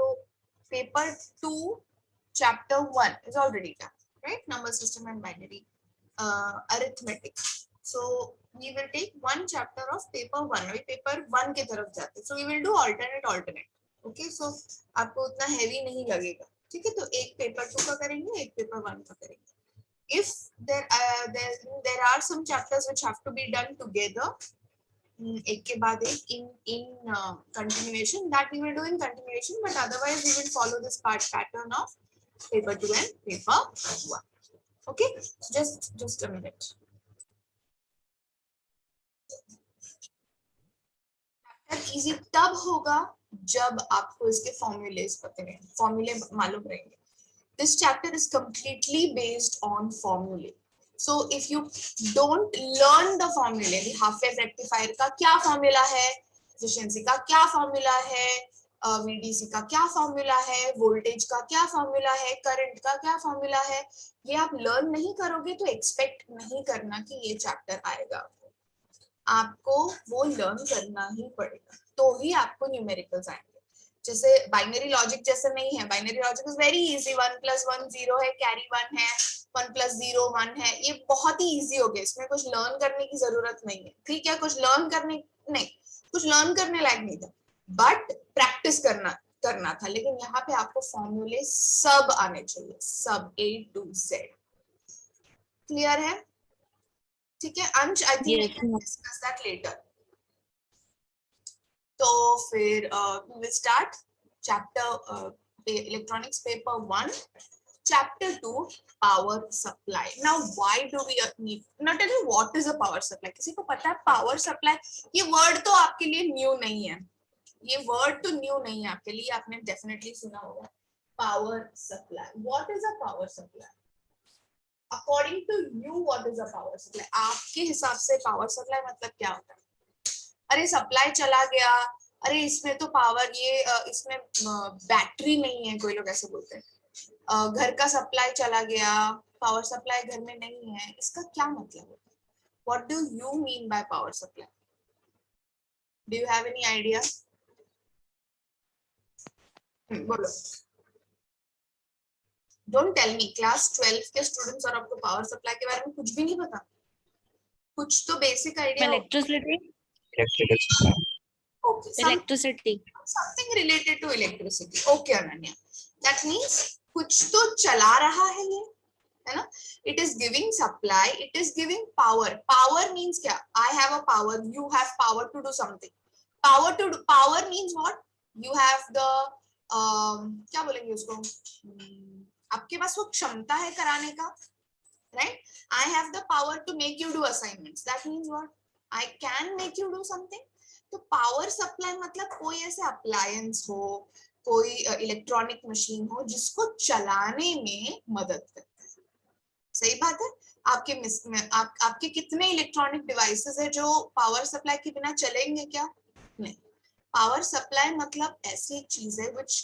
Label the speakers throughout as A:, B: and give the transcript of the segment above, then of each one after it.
A: So paper 2 chapter 1 is already done, right? Number system and binary arithmetic. So we will take one chapter of paper 1. अभी paper 1 के तरफ जाते हैं. So we will do alternate. Okay, so आपको उतना heavy नहीं लगेगा. ठीक है, तो एक paper 2 का करेंगे, एक paper 1 का करेंगे. If there are some chapters which have to be done together, एक के बाद एक in continuation, that we will do in continuation, but otherwise we will follow this pattern of paper 2 and paper 1. Okay, just a minute. Chapter easy तब होगा जब आपको इसके formulas पता रहेंगे, formula मालूम रहेंगे. This chapter is completely based on formulae. So if you don't learn the formula, the half wave rectifier का क्या formula है, efficiency का क्या formula है, VDC का क्या formula है, voltage का क्या formula है, current का क्या formula है, ये आप learn नहीं करोगे तो expect नहीं करना कि ये chapter आएगा. आपको वो learn करना ही पड़ेगा, तो ही आपको numericals आएंगे. जैसे बाइनरी लॉजिक जैसे नहीं है. Binary logic is very easy. 1 + 1 0 है, कैरी 1 है, 1 + 0 1 है. ये बहुत ही इजी हो गया, इसमें कुछ लर्न करने की जरूरत नहीं है. ठीक है, कुछ लर्न करने लायक नहीं था, बट प्रैक्टिस करना था. लेकिन यहाँ पे आपको फॉर्मूले सब आने चाहिए, सब A to Z. क्लियर है? ठीक है Ansh, I think we can discuss that later. तो फिर we will start chapter electronics paper 1, chapter 2 power supply. Now why do we need, not tell you what is a power supply. किसी को पता है power supply? ये word तो आपके लिए new नहीं है, ये word तो new नहीं है आपके लिए, आपने definitely सुना होगा power supply. What is a power supply? According to you, what is a power supply? आपके हिसाब से power supply मतलब क्या होता है? अरे सप्लाई चला गया, अरे इसमें तो पावर, ये इसमें बैटरी नहीं है, कोई लोग ऐसे बोलते हैं. घर का सप्लाई चला गया, पावर सप्लाई घर में नहीं है, इसका क्या मतलब होता है? What do you mean by power supply? Do you have any idea? बोलो. डोंट टेल मी क्लास 12 के स्टूडेंट्स और आपको पावर सप्लाई के बारे में कुछ भी नहीं पता. कुछ तो basic idea.
B: Electricity.
A: Okay, something related to electricity. Okay, Ananya. That means कुछ तो चला रहा है ये, है ना? It is giving supply. It is giving power. Power means क्या? I have a power. You have power to do something. Power means what? You have the क्या बोलेंगे उसको? आपके पास वो क्षमता है कराने का, right? I have the power to make you do assignments. That means what? I can make you do something. तो पावर सप्लाई मतलब कोई ऐसे अप्लायंस हो, कोई इलेक्ट्रॉनिक मशीन हो जिसको चलाने में मदद करता है. सही बात है. आपके कितने इलेक्ट्रॉनिक डिवाइसेस है जो पावर सप्लाई के बिना चलेंगे क्या? नहीं. पावर सप्लाई मतलब ऐसी एक चीज है which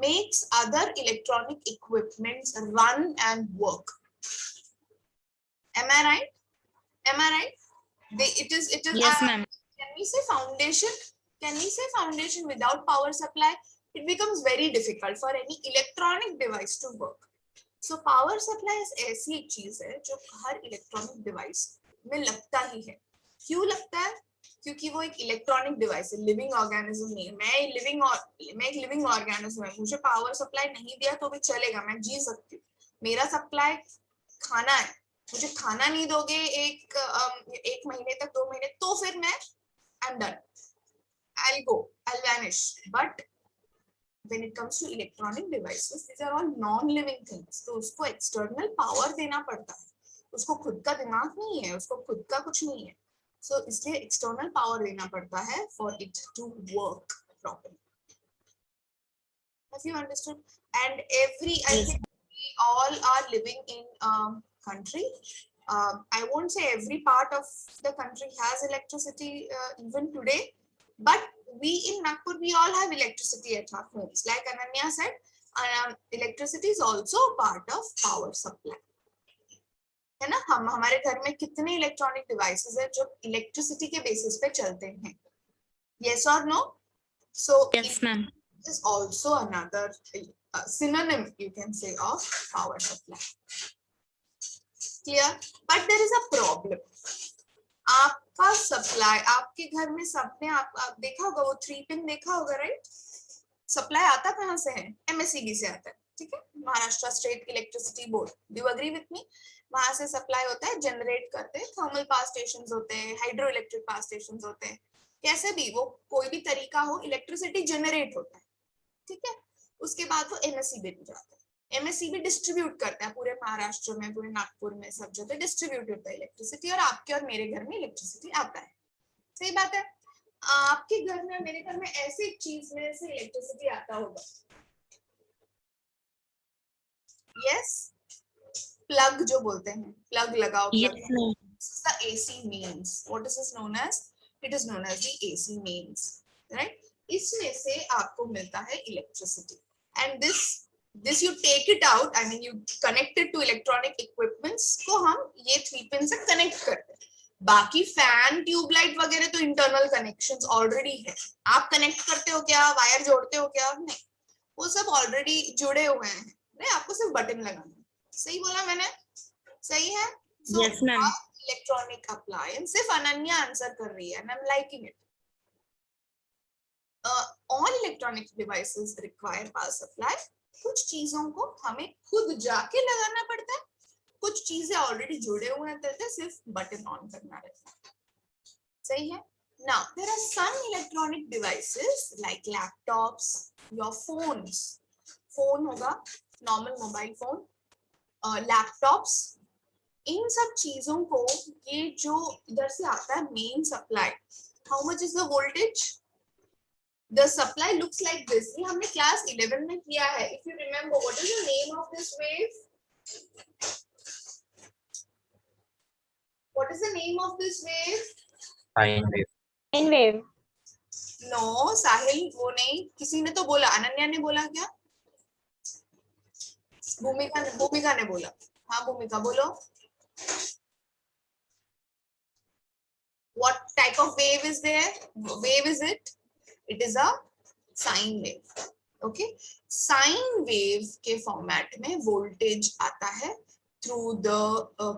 A: makes other electronic equipments run and work. Am I right? It is.
B: Yes, ma'am.
A: Can we say foundation? Can we say foundation without power supply? It becomes very difficult for any electronic device to work. So power supply is ऐसी एक चीज है जो हर electronic device में लगता ही है. क्यों लगता है? क्योंकि वो एक इलेक्ट्रॉनिक डिवाइस है, लिविंग ऑर्गेनिज्म नहीं है. मैं एक लिविंग ऑर्गेनिज्म है. मुझे पावर सप्लाई नहीं दिया तो भी चलेगा, मैं जी सकती हूँ. मेरा सप्लाई खाना है, मुझे खाना नहीं दोगे एक महीने तक, 2 महीने, तो फिर मैं I'm done. I'll vanish. But when it comes to electronic devices, these are all non-living things. तो उसको external power देना पड़ता है. उसको खुद का दिमाग नहीं है, उसको खुद का कुछ नहीं है. So इसलिए external power देना पड़ता है for it to work properly. Have you understood? And I think we all are living in country. I won't say every part of the country has electricity even today, but we in Nagpur, we all have electricity at our homes. Like Ananya said, electricity is also a part of power supply. है ना? हमारे घर में कितने electronic devices है जो electricity के basis पे चलते हैं? Yes or no? So
B: yes, ma'am.
A: is also another synonym, you can say, of power supply. Clear? But there is a problem. आपका सप्लाई, आपके घर में सबने आप देखा होगा, वो 3 पिन देखा होगा, राइट? सप्लाई आता कहाँ से है? MSEB से आता है, ठीक है, Maharashtra state electricity board. Do you agree with me? वहां से सप्लाई होता है, जनरेट करते हैं, थर्मल पावर स्टेशन होते हैं, हाइड्रो इलेक्ट्रिक पावर स्टेशन होते हैं, कैसे भी वो कोई भी तरीका हो, इलेक्ट्रिसिटी जनरेट होता है, ठीक है. उसके बाद वो MSEB में जाता है. MSEB डिस्ट्रीब्यूट करता है पूरे महाराष्ट्र में, पूरे नागपुर में, सब जगह डिस्ट्रीब्यूट होता है इलेक्ट्रिसिटी, और आपके और मेरे घर में इलेक्ट्रिसिटी आता है. सही बात है. आपके घर में, मेरे घर में ऐसी एक चीज में से इलेक्ट्रिसिटी आता होगा. यस, प्लग जो बोलते हैं, प्लग लगाओ, plug. This is the AC mains. What is this known as? It is known as the AC mains, right? इसमें से आपको मिलता है electricity, and this you take it out, I mean you connect it to electronic equipments को हम ये 3 pin से connect करते हैं. बाकी फैन, ट्यूबलाइट वगैरह तो इंटरनल कनेक्शंस ऑलरेडी है. आप कनेक्ट करते हो क्या, वायर जोड़ते हो क्या? नहीं, वो सब ऑलरेडी जुड़े हुए हैं, नहीं, आपको सिर्फ बटन लगाना है. सही बोला मैंने? सही है. So,
B: yes ma'am.
A: Electronic appliance, सिर्फ अनन्या आंसर कर रही है, and I'm liking it. All electronic devices require power supply. कुछ चीजों को हमें खुद जाके लगाना पड़ता है, कुछ चीजें ऑलरेडी जुड़े हुए रहते हैं, सिर्फ बटन ऑन करना रहता है. सही है. Now there are some electronic devices like laptops, your phones. Phone होगा, नॉर्मल मोबाइल फोन, लैपटॉप्स, इन सब चीजों को ये जो इधर से आता है main supply, how much is the voltage? The supply looks like this. ये हमने क्लास 11 में किया है. If you remember, what is the name of this wave? What is the name of this wave?
C: Sine wave.
B: Sine wave.
A: No, साहिल वो नहीं, किसी ने तो बोला, अनन्या ने बोला क्या? भूमिका ने बोला. हाँ भूमिका बोलो. What type of wave is there? Wave is it? It is a sine wave. Okay, sine wave के फॉर्मेट में वोल्टेज आता है थ्रू द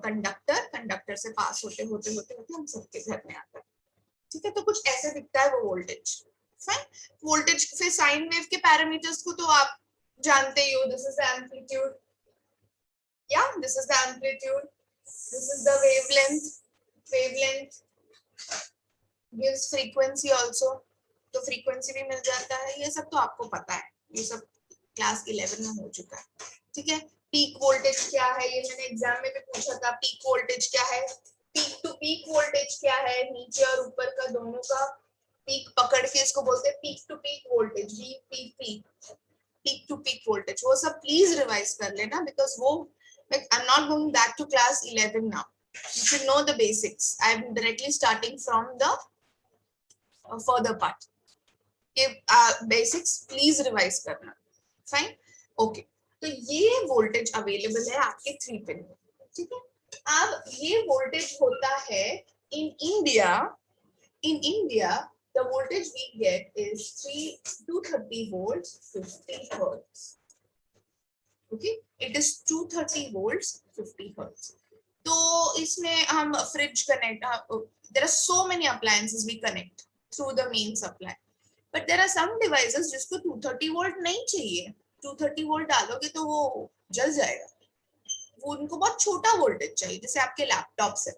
A: कंडक्टर से पास होते होते होते होते हम सबके घर में आता है. ठीक है, तो कुछ ऐसे दिखता है वो वोल्टेज. फाइन. वोल्टेज फिर साइन वेव के पैरामीटर्स को तो आप जानते ही हो. दिस इज द एम्पलीट्यूड, या this is the amplitude, this is the wavelength gives frequency also. तो फ्रीक्वेंसी भी मिल जाता है. ये सब तो आपको पता है, ये सब क्लास 11 में हो चुका है. ठीक है. पीक वोल्टेज क्या है, ये मैंने एग्जाम में भी पूछा था. पीक वोल्टेज क्या है? पीक टू पीक वोल्टेज क्या है? नीचे और ऊपर का दोनों का पीक पकड़ के इसको बोलते हैं peak to peak voltage. Peak to peak voltage, वो सब प्लीज रिवाइज कर लेना, बिकॉज वो I am not going back to class 11 now. You should know the basics. I am directly starting from the further part. Basics please revise करना. Fine. Okay, तो ये voltage available है आपके 3 pin में. ठीक है. अब ये वोल्टेज होता है in India the voltage we get is 230 volts 50 hertz. Okay, it is 230 volts 50 hertz. तो इसमें हम fridge connect, there are so many appliances we connect through the main supply. But there are some devices जिसको 230 volt नहीं चाहिए. 230 volt डालोगे तो वो जल जाएगा. वो उनको बहुत छोटा वोल्टेज चाहिए, जैसे आपके लैपटॉप्स है.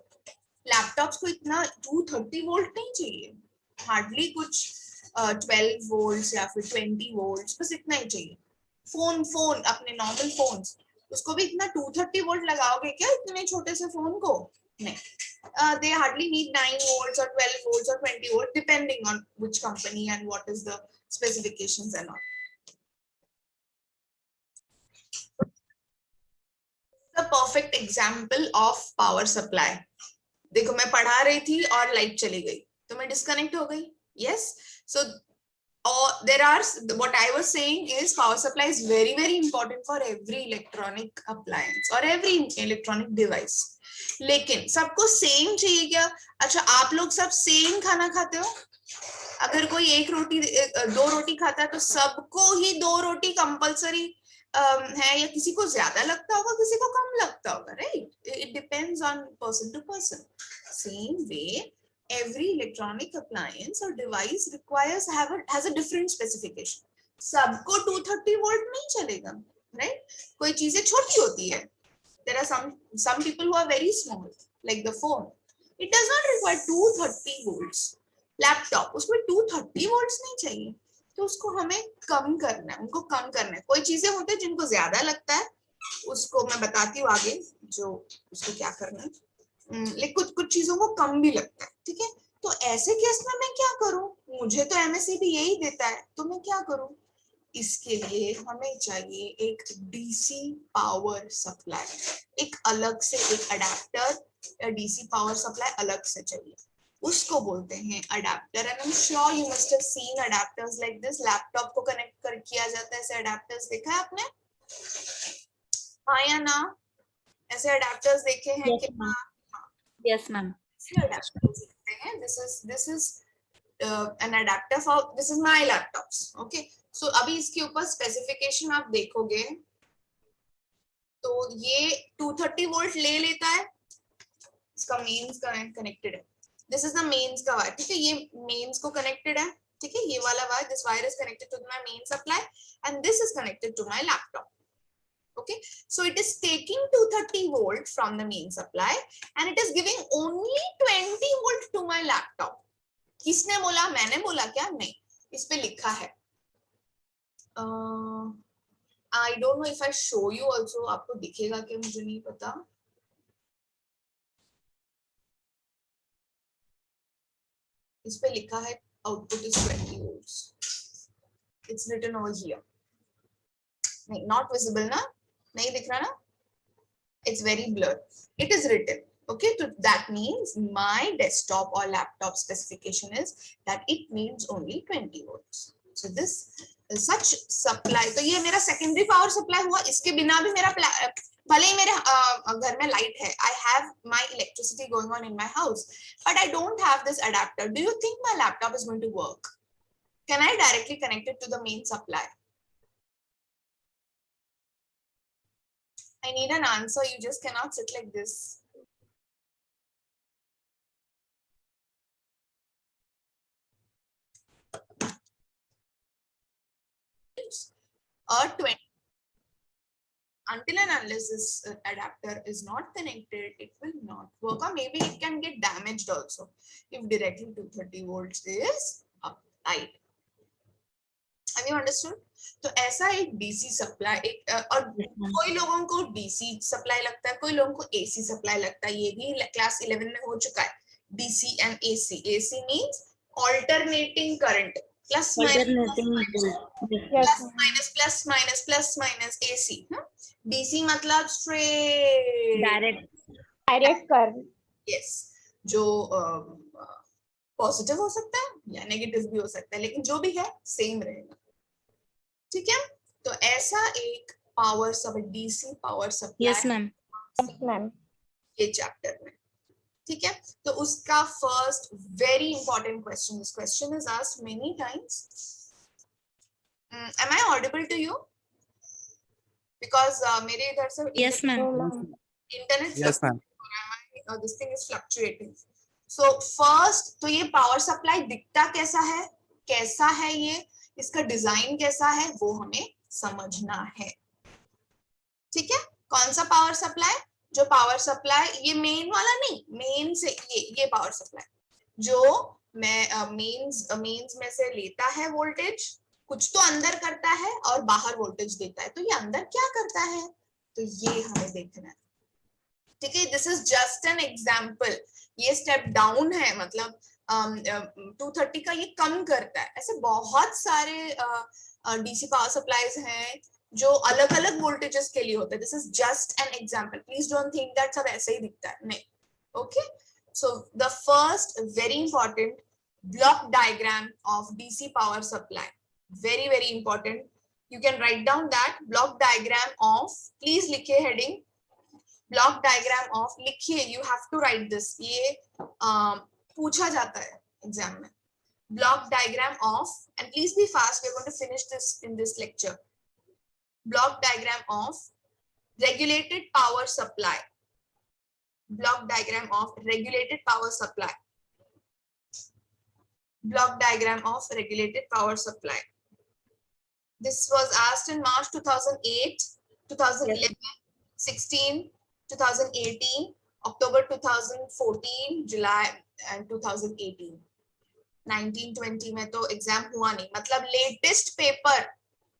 A: लैपटॉप्स को इतना 230 वोल्ट नहीं चाहिए, हार्डली कुछ 12 वोल्ट या फिर 20 वोल्ट, बस इतना ही चाहिए. फोन अपने नॉर्मल फोन्स, उसको भी इतना 230 वोल्ट लगाओगे क्या इतने छोटे से फोन को? नहीं. They hardly need 9 volts or 12 volts or 20 volts depending on which company and what is the specifications and all. The perfect example of power supply. देखो मैं पढ़ा रही थी और लाइट चली गई तो मैं डिस्कनेक्ट हो गई. Yes, so there are, what I was saying is power supply is very very important for every electronic appliance or every electronic device. लेकिन सबको सेम चाहिए क्या? अच्छा, आप लोग सब सेम खाना खाते हो? अगर कोई एक रोटी दो रोटी खाता है तो सबको ही दो रोटी कंपलसरी है, या किसी को ज्यादा लगता होगा, किसी को कम लगता होगा, right? It depends on person to person. Same way every electronic appliance or device requires has a different specification. सबको 230 वोल्ट नहीं चलेगा, राइट? कोई चीजें छोटी होती है. There are some people who are very small, like the phone. It does not require 230 volts. Laptop, उसमें 230 volts नहीं चाहिए, तो उसको हमें कम करना है, उनको कम करना है. कोई चीजें होती है जिनको ज्यादा लगता है, उसको मैं बताती हूँ आगे जो उसको क्या करना है. लेकिन कुछ चीजों को कम भी लगता है, ठीक है? तो ऐसे केस में मैं क्या करूं? मुझे तो एमएससीबी यही देता है, तो मैं क्या करूं? इसके लिए हमें चाहिए एक डीसी पावर सप्लाई, एक अलग से एक अडेप्टर या डीसी पावर सप्लाई अलग से चाहिए, उसको बोलते हैं adapter. And I am sure you must have seen adapters like this. Laptop को कनेक्ट कर किया जाता है ऐसे अडेप्टर्स, देखा है आपने? हाँ या ना? ऐसे अडेप्टर्स देखे हैं कि
B: Yes, ma'am.
A: This is an adapter for this is my laptops. Okay, so अभी इसके ऊपर स्पेसिफिकेशन आप देखोगे तो ये 230 वोल्ट ले लेता है. इसका मेंस कनेक्टेड है. दिस इज द मेंस का वायर, ठीक है? ये मेंस को कनेक्टेड है, ठीक है? ये वाला wire, this wire is connected to my main supply and this is connected to my laptop. Okay, so it is taking 230 volt from the main supply and it is giving only 20 volt to my laptop. किसने बोला? मैंने बोला क्या? नहीं, इस पे लिखा है. I don't know if I show you also, आपको दिखेगा क्या मुझे नहीं पता. इस पे लिखा है output is 20 volts. It's written over here. नहीं, not visible ना? नहीं दिख रहा ना? It's very blurred. It is written. Okay, so that means my desktop or laptop specification is that it needs only 20 volts. So this such supply, तो ये मेरा secondary power supply हुआ. इसके बिना भी मेरा भले ही मेरे घर में लाइट है, I have my electricity going on in my house, but I don't have this adapter. Do you think my laptop is going to work? Can I directly connect it to the main supply? I need an answer. You just cannot sit like this. Or 20. Until and unless this adapter is not connected, it will not work. Or maybe it can get damaged also if directly 230 volts is applied. Have you understood? तो ऐसा एक DC supply, और कोई लोगों को DC supply लगता है, कोई लोगों को एसी सप्लाई लगता है. ये भी क्लास 11 में हो चुका है. DC and AC. AC means alternating current, plus minus AC. DC मतलब स्ट्रेट
B: डायरेक्ट करंट.
A: यस, जो पॉजिटिव हो सकता है या नेगेटिव भी हो सकता है, लेकिन जो भी है सेम रहेगा, ठीक है? तो ऐसा एक पावर सब DC power supply.
B: Yes ma'am.
A: ये चैप्टर में, ठीक है? तो उसका first very important question, this question is asked many times. Am I audible to you? Because मेरे इधर से
B: yes ma'am.
A: Internet
C: Yes, ma'am.
A: This thing is fluctuating. So first तो ये पावर सप्लाई दिखता कैसा है, कैसा है ये, इसका डिजाइन कैसा है, वो हमें समझना है, ठीक है? कौन सा पावर सप्लाई? जो पावर सप्लाई ये मेन वाला नहीं, मेन से ये पावर सप्लाई जो मैं मेंस में से लेता है वोल्टेज, कुछ तो अंदर करता है और बाहर वोल्टेज देता है. तो ये अंदर क्या करता है, तो ये हमें देखना है, ठीक है? This is just an example. ये स्टेप डाउन है, मतलब 230 का ये कम करता है. ऐसे बहुत सारे डीसी पावर सप्लाईज हैं जो अलग अलग वोल्टेजेस के लिए होते हैं. This is just an example. Please don't think that सब ऐसे ही दिखता है, नहीं. Okay, so the first very important block diagram of DC power supply, very very important. You can write down that block diagram of, please लिखिए heading, block diagram of लिखिए, you have to write this. ये पूछा जाता है exam में. block diagram of, and please be fast, we're going to finish this in this lecture. Block diagram of regulated power supply. Block diagram of regulated power supply. Block diagram of regulated power supply. This was asked in March 2008, 2011, 16, 2018, October 2014, July and 2018. 1920 में तो exam हुआ नहीं, मतलब latest paper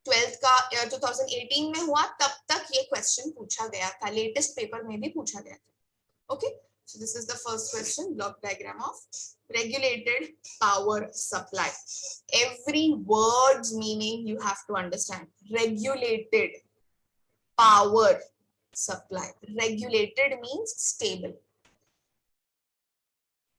A: 12th का 2018 में हुआ, तब तक ये क्वेश्चन पूछा गया था, लेटेस्ट पेपर में भी पूछा गया था. Okay, so this is the first question, block diagram of regulated power supply. Every word's meaning you have to understand. Regulated power supply. Regulated means stable.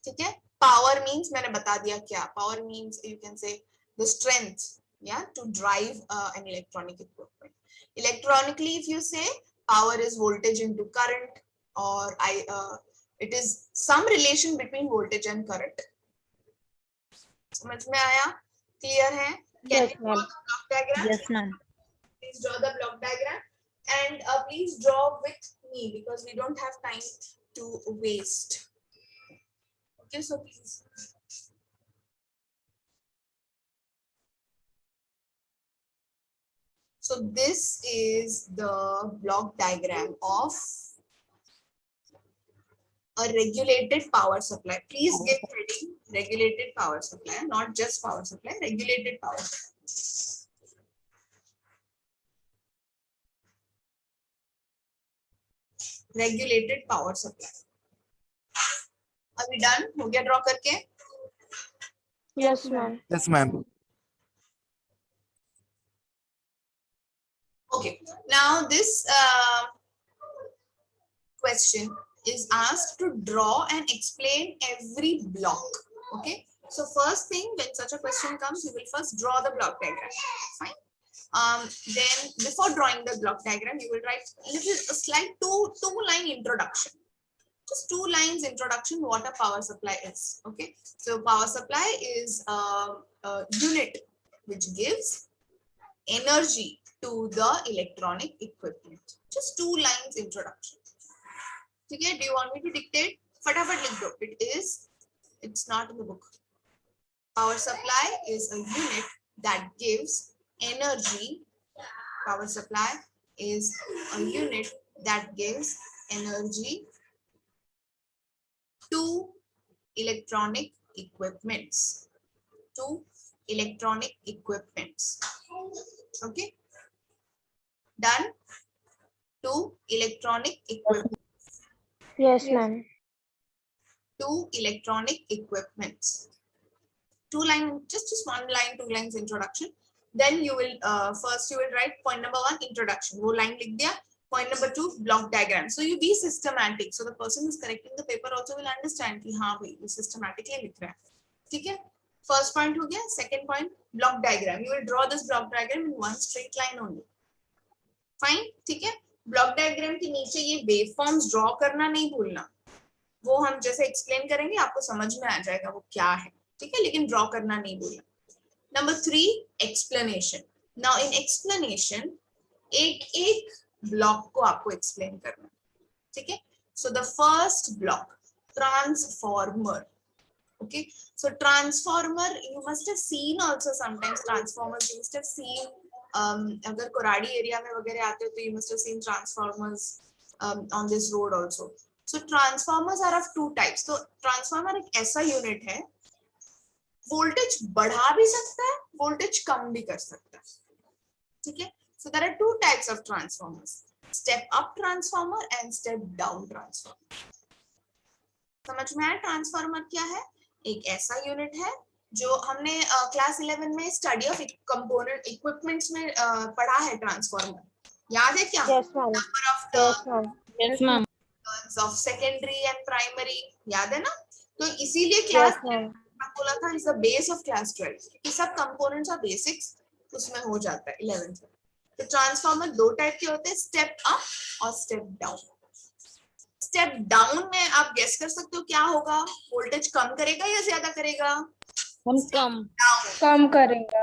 A: ठीक है, power means मैंने बता दिया क्या. Power means you can say the strength, yeah, to drive an electronic equipment. Electronically, if you say power is voltage into current, or it is some relation between voltage and current. समझ में आया? Clear है? Can you draw the block diagram?
B: Yes, ma'am.
A: Please draw the block diagram, and please draw with me because we don't have time to waste. Okay, so please. So this is the block diagram of a regulated power supply. Please get ready. Regulated power supply, not just power supply, regulated power supply. Regulated power supply. Are we done? हो गया draw करके?
B: Yes, ma'am.
C: Yes, ma'am.
A: Okay, now this question is asked to draw and explain every block. Okay, so first thing, when such a question comes, you will first draw the block diagram. Fine. Then before drawing the block diagram, you will write a slight two-line introduction. Just 2 lines introduction what a power supply is. Okay, so power supply is a unit which gives energy to the electronic equipment. Just 2 lines introduction. Okay, do you want me to dictate? Fatafat likh do. It's not in the book. Power supply is a unit that gives energy. Power supply is a unit that gives energy to electronic equipments. To electronic equipments. Okay, done. To electronic equipment.
B: Yes, ma'am.
A: To electronic equipments. 2 line, just 1 line, 2 lines introduction. Then you will first you will write point number 1 introduction. वो line लिख दिया. Point number 2 block diagram. So you be systematic. So the person who's correcting the paper also will understand कि हाँ भाई ये systematically लिख रहा है. ठीक है? First point हो गया. Second point block diagram. You will draw this block diagram in 1 straight line only. Fine. ठीक है? Block diagram के नीचे ये waveforms draw करना नहीं भूलना. वो हम जैसे explain करेंगे आपको समझ में आ जाएगा वो क्या है. ठीक है? लेकिन draw करना नहीं भूलना. Number 3 explanation. Now in explanation एक block को आपको explain करना. ठीक है? So the first block transformer. Okay, so transformer you must have seen also sometimes transformers you must have seen अगर कोराडी एरिया में वगैरह आते हो तो you must have seen transformers on this road also. So transformers are of 2 types. So transformer एक ऐसा unit है voltage बढ़ा भी सकता है voltage कम भी कर सकता है. ठीक है? So there are 2 types of transformers. Step up transformer and step down transformer. समझ में आया ट्रांसफार्मर क्या है? एक ऐसा यूनिट है जो हमने क्लास 11 में स्टडी ऑफ कंपोनेंट इक्विपमेंट्स में पढ़ा है. ट्रांसफार्मर याद है क्या?
B: Yes, ma'am.
A: Number of
B: Yes, ma'am.
C: Yes, ma'am.
A: Turns of secondary and primary याद है ना? तो इसीलिए क्लास
B: Yes, ma'am.
A: बोला था is the base of class 12 कि सब कंपोनेंट्स और बेसिक्स उसमें हो जाता है 11th में. तो ट्रांसफार्मर 2 टाइप के होते हैं, स्टेप अप और स्टेप डाउन. स्टेप डाउन में आप गेस कर सकते हो क्या होगा? वोल्टेज कम करेगा या ज्यादा करेगा?
C: हम कम
B: कम करेगा.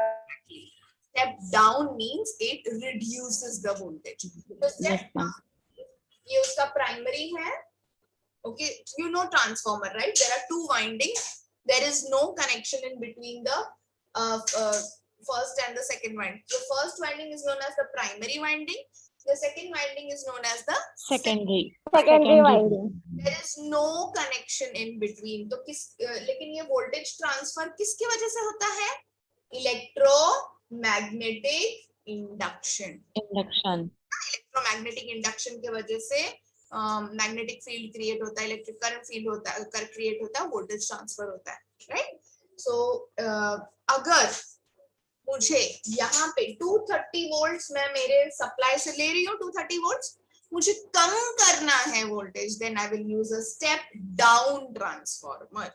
A: Step down means it reduces the voltage. तो
C: Yes,
A: step
C: ma'am.
A: ये उसका primary है. Okay, you know transformer, right? There are two windings. There is no connection in between the first and the second winding. The first winding is known as the primary winding. The second winding is known as the
C: secondary.
B: Secondary winding.
A: There is no connection in between. तो लेकिन ये voltage transfer किसकी वजह से होता है? Electromagnetic induction. Electromagnetic induction के वजह से मैग्नेटिक फील्ड क्रिएट होता है, इलेक्ट्रिक करंट फील्ड होता है, क्रिएट होता है, वोल्टेज ट्रांसफर होता है, राइट? सो अगर मुझे यहाँ पे 230 वोल्ट्स मैं मेरे सप्लाई से ले रही हूँ, 230 वोल्ट्स मुझे कम करना है voltage, then I will use a step down transformer.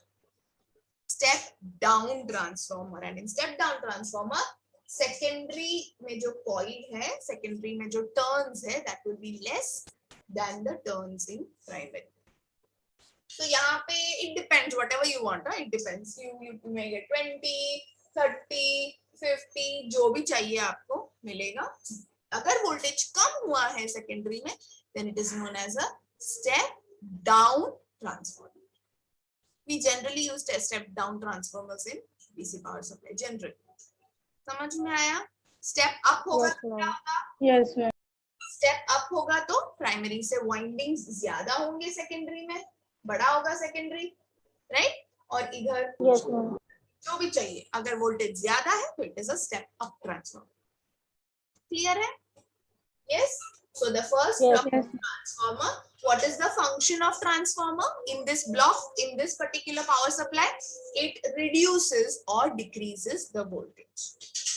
A: Step down transformer. And in step down transformer secondary में जो कॉइल है, सेकेंडरी में जो टर्न्स है, that will be less than the turns in primary. So यहाँ पे it depends, whatever you want, it depends. You may get 20, 30, 50, जो भी चाहिए आपको मिलेगा. अगर वोल्टेज कम हुआ है सेकेंडरी में, then it is known as a step down transformer. We generally use step down transformers in DC power supply. Generally, समझ में आया? Step up होगा तो क्या होगा?
B: Yes, ma'am.
A: स्टेप अप होगा तो प्राइमरी से वाइंडिंग्स ज्यादा होंगे, सेकेंडरी में बड़ा होगा सेकेंडरी, राइट? और इधर
B: Yes, ma'am.
A: जो भी चाहिए, अगर वोल्टेज ज्यादा है तो it is a step up transformer. Clear है? Yes. So the first transformer, what is the function of transformer in this block, in this particular power supply? It reduces or decreases the voltage.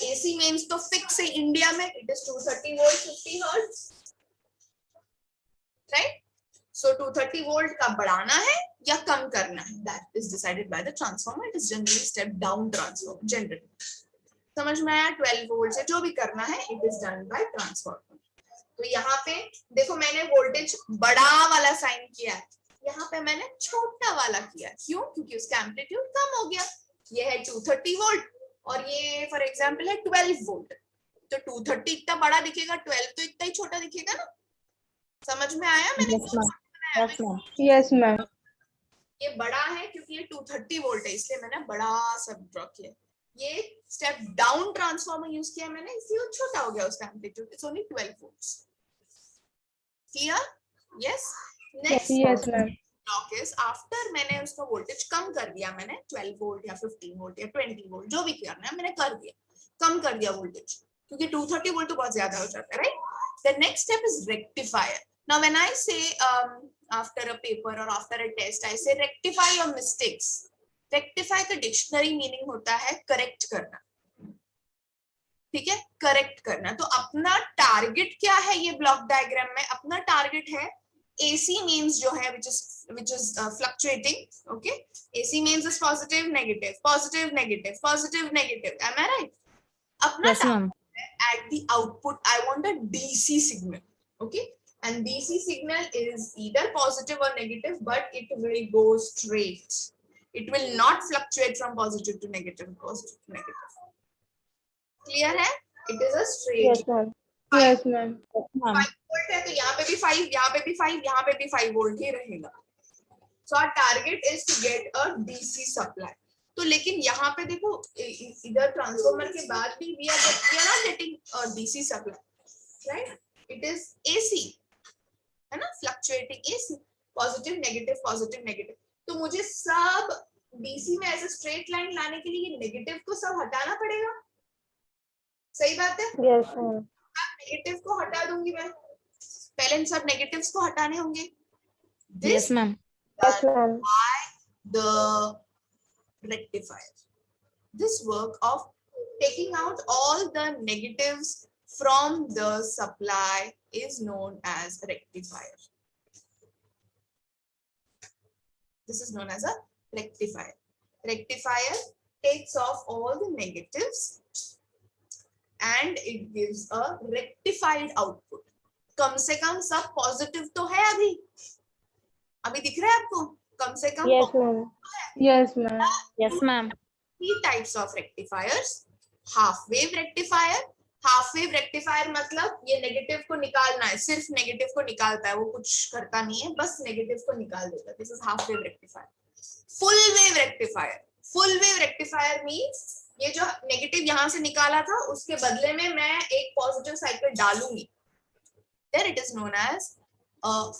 A: AC means तो fix है India में, it is 230 volt 50 hertz, right? So 230 volt का बढ़ाना है या कम करना है, that is decided by the transformer. It is generally step down transformer. Generally समझ में आया? 12 volt से जो भी करना है, it is done by transformer. तो यहाँ पे देखो मैंने वोल्टेज बड़ा वाला साइन किया है, यहाँ पे मैंने छोटा वाला किया. क्यों? क्योंकि उसका एम्पलीट्यूड कम हो गया. ये है 230 वोल्ट और ये फॉर एग्जांपल है 12 वोल्ट. तो 230 इतना बड़ा दिखेगा, 12 तो इतना ही छोटा दिखेगा ना. समझ में आया? मैंने
B: Yes, ma'am.
A: ये बड़ा है क्योंकि ये 230 वोल्ट है, इसलिए मैंने बड़ा सा ड्रॉ किया. ये स्टेप डाउन ट्रांसफॉर्मर यूज किया मैंने, इसलिए छोटा हो गया उसका amplitude. It's only 12 volts. Clear? Yes. Next
B: Yes, ma'am.
A: Block is after मैंने उसका वोल्टेज कम कर दिया, मैंने 12 वोल्ट या 15 वोल्ट या 20 वोल्ट जो भी करना है मैंने कर दिया, कम कर दिया वोल्टेज, क्योंकि 230 वोल्ट तो बहुत ज्यादा हो जाता है, right? The next step is rectifier. Now when I से आफ्टर अ पेपर और आफ्टर अ टेस्ट आई से रेक्टिफाई योर मिस्टेक्स. रेक्टिफाई का डिक्शनरी मीनिंग होता है करेक्ट करना. ठीक है, करेक्ट करना. तो अपना टारगेट क्या है ये ब्लॉक डायग्राम में? अपना टारगेट है AC means जो है which is fluctuating. Okay, AC means is positive negative positive negative positive negative. Am I right? अपना
C: Yes, ma'am.
A: at the output I want a DC signal. Okay, and DC signal is either positive or negative, but it will go straight. It will not fluctuate from positive to negative, positive to negative. Clear है? It is a straight.
B: Yes, ma'am. Yes, ma'am.
A: 5 volt है तो यहाँ पे भी 5, यहाँ पे भी 5, यहाँ पे भी 5 वोल्ट ही रहेगा. So our target is to get a DC supply. तो लेकिन यहाँ पे देखो इधर ट्रांसफॉर्मर के बाद भी we are not getting a DC supply, right? It is AC, है ना? Fluctuating AC, positive negative positive negative. तो मुझे सब DC में ऐसे स्ट्रेट लाइन लाने के लिए नेगेटिव को सब हटाना पड़ेगा. सही बात है?
B: Yes, ma'am.
A: नेगेटिव को हटा दूंगी मैं, पहले इन सब नेगेटिव्स को हटाने होंगे.
C: Yes, ma'am.
B: Yes, ma'am.
A: By the rectifier. This work of taking out all the negatives from the supply is known as rectifier. This is known as a rectifier. Rectifier takes off all the negatives and it gives a rectified output. कम से कम सब positive तो है. अभी दिख रहा है आपको? कम से कम
B: Yes, ma'am. Yes, ma'am.
C: Yes, ma'am.
A: three types of rectifiers. Half wave rectifier. Half wave rectifier मतलब ये नेगेटिव को निकालना है, सिर्फ नेगेटिव को निकालता है, वो कुछ करता नहीं है, बस नेगेटिव को निकाल देता है. This is half wave rectifier. Full wave rectifier. Full wave rectifier means ये जो नेगेटिव यहां से निकाला था उसके बदले में मैं एक पॉजिटिव साइड पे डालूंगी. Then it is known as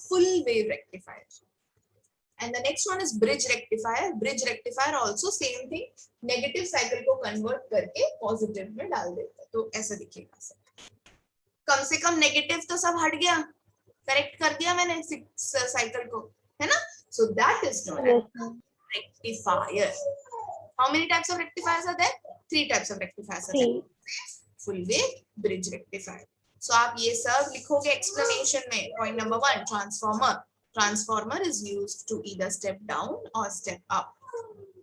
A: full wave rectifier. And the next one is bridge rectifier. Bridge rectifier also same thing, negative cycle को convert करके positive में डाल देता है. तो ऐसा दिखेगा सब. कम से कम negative तो सब हट गया, correct कर दिया मैंने cycle को, है ना? So that is known as rectifier. How many types of rectifiers are there? 3 types of rectifiers are there. Full wave, bridge rectifier. So आप ये सब लिखोगे explanation में. Point number 1, transformer. Transformer is used to either step down or step up.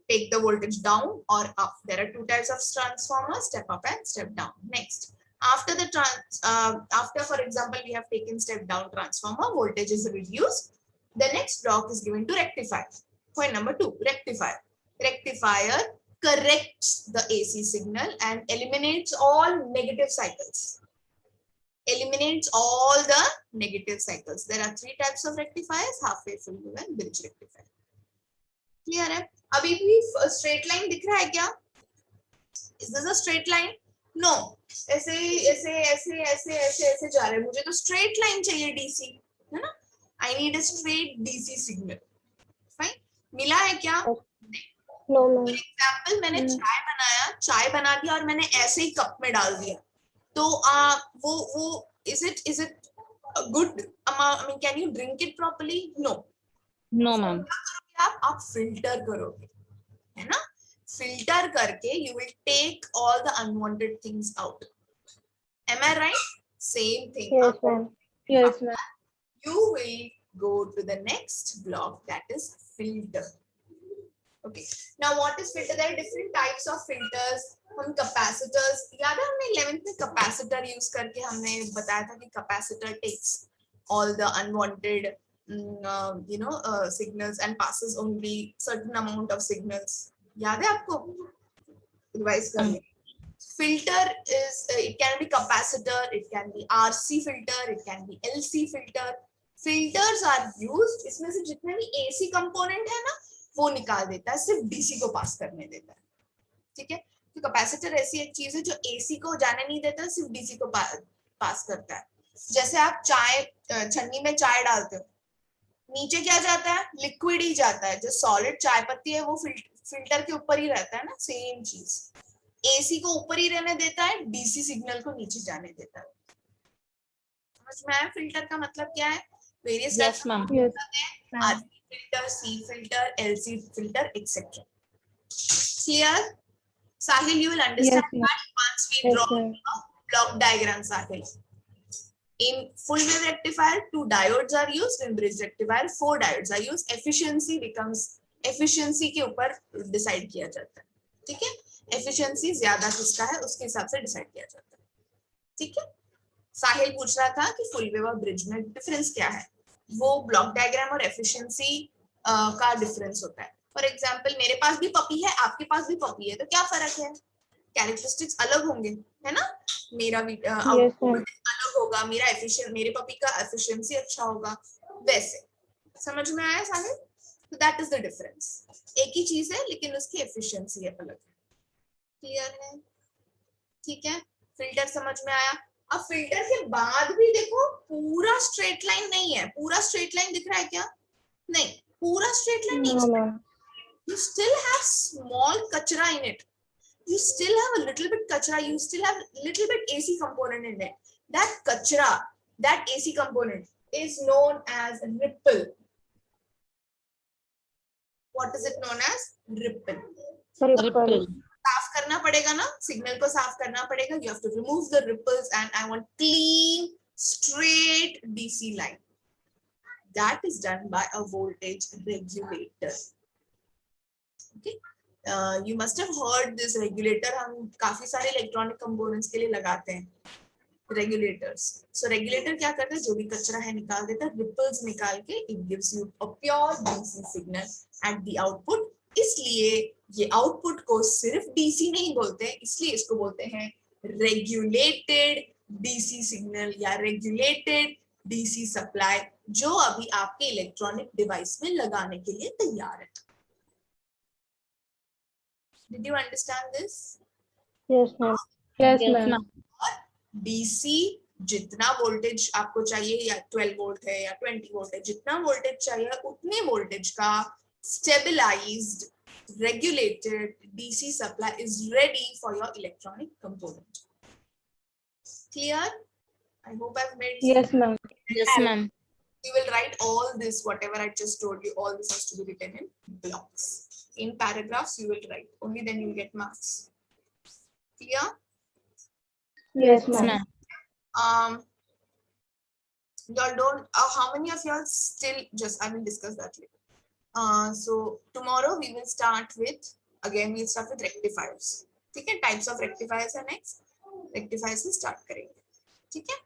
A: Take the voltage down or up. There are 2 types of transformers, step up and step down. Next, after for example, we have taken step down transformer, voltage is reduced. The next block is given to rectifier. Point number 2, rectifier. Rectifier corrects the AC signal and eliminates all negative cycles. Eliminates all the negative cycles. There are 3 types of rectifiers: half wave, full wave and bridge rectifier. Clear है? अभी भी straight line दिख रहा है क्या? Is this a straight line? No. ऐसे ऐसे ऐसे ऐसे ऐसे ऐसे जा रहे हैं. मुझे तो straight line चाहिए DC, है ना? I need a straight DC signal. Fine? मिला है क्या?
B: No,
A: For example, मैंने चाय बना दिया और मैंने ऐसे ही कप में डाल दिया. तो वो is it a good amount? I mean, can you drink it properly? No.
C: No, ma'am.
A: आप फिल्टर करोगे, है ना? फिल्टर करके you will take all the unwanted things out. Am I right? Same thing.
B: yes, ma'am. Yes, ma'am.
A: You will go to the next block, that is filter. Okay. Now what is filter? There are different types of filters. हम capacitors, याद है हमने 11th में capacitor use करके हमने बताया था कि capacitor takes all the unwanted signals and passes only certain amount of signals. याद है आपको? रिवाइज कर लें. Filter is it can be capacitor, it can be RC filter, it can be LC filter. Filters are used, इसमें से जितने भी AC component है ना वो निकाल देता है, सिर्फ DC को पास करने देता है. ठीक है? तो कैपेसिटर ऐसी एक चीज है जो एसी को जाने नहीं देता, सिर्फ डीसी को पास करता है. जैसे आप चाय छन्नी में चाय डालते हो, नीचे क्या जाता है? लिक्विड ही जाता है. जो सॉलिड चाय पत्ती है वो फिल्टर के ऊपर ही रहता है ना. सेम चीज एसी को ऊपर ही रहने देता है, डीसी सिग्नल को नीचे जाने देता है. समझ में आया? फिल्टर का मतलब क्या है? Various
C: Yes, ma'am.
A: RC filter, C filter, LC filter, etcetera. Clear? Sahil, you will understand that once we draw a block diagram, Sahil. In full wave rectifier, 2 diodes are used. In bridge rectifier, 4 diodes are used. Efficiency becomes efficiency के ऊपर decide किया जाता है. ठीक है? Efficiency ज्यादा किसका है उसके हिसाब से decide किया जाता है. ठीक है? साहिल पूछ रहा था कि full wave और bridge में difference क्या है? वो block diagram और efficiency का difference होता है. फॉर एग्जाम्पल मेरे पास भी पपी है, आपके पास भी पपी है, तो क्या फर्क है? कैरेक्टरिस्टिक्स अलग होंगे, है ना? मेरा आउटपुट अलग होगा, मेरे पपी का एफिशिएंसी अच्छा होगा, वैसे. समझ में आया साहिल? तो दैट इज द डिफरेंस. एक ही चीज है लेकिन उसकी एफिशिएंसी अलग है. क्लियर है? ठीक है? फिल्टर समझ में आया. अब फिल्टर के बाद भी देखो पूरा स्ट्रेट लाइन नहीं है. पूरा स्ट्रेट लाइन दिख रहा है क्या? नहीं, पूरा स्ट्रेट लाइन नहीं. You still have small kachra in it. You still have a little bit kachra. You still have little bit AC component in it. That kachra, that AC component is known as ripple. What is it known as? Ripple.
C: Ripple.
A: साफ करना पड़ेगा ना, signal को साफ करना पड़ेगा. You have to remove the ripples and I want clean, straight DC line. That is done by a voltage regulator. Okay. You must have heard this regulator. हम काफी सारे इलेक्ट्रॉनिक कंपोनेंट्स के लिए लगाते हैं रेगुलेटर्स. सो रेगुलेटर क्या करता है? जो भी कचरा है निकाल देता है, रिपल्स निकाल के it gives you a pure DC signal at the output इसलिए ये आउटपुट को सिर्फ डीसी नहीं बोलते, इसलिए इसको बोलते हैं रेगुलेटेड डीसी सिग्नल या रेगुलेटेड डीसी सप्लाई, जो अभी आपके इलेक्ट्रॉनिक डिवाइस में लगाने के लिए तैयार है। Did you understand this?
B: Yes, ma'am. Yes, ma'am.
A: DC जितना वोल्टेज आपको चाहिए, या 12 वोल्ट है या 20 वोल्ट है, जितना वोल्टेज चाहिए उतने वोल्टेज का stabilised regulated DC supply is ready for your electronic component. Clear? I hope I've made sense.
B: Yes, ma'am.
C: Yes, ma'am.
A: You will write all this, whatever I just told you, all this has to be written in blocks. In paragraphs, you will write. Only then you will get marks. Clear?
B: Yes,
C: Yes,
B: ma'am.
C: ma'am.
A: Y'all don't, how many of y'all still, just, I will discuss that later. So tomorrow we will start with, again we'll start with rectifiers. ठीक है, types of rectifiers है next. Rectifiers से start करेंगे. ठीक है?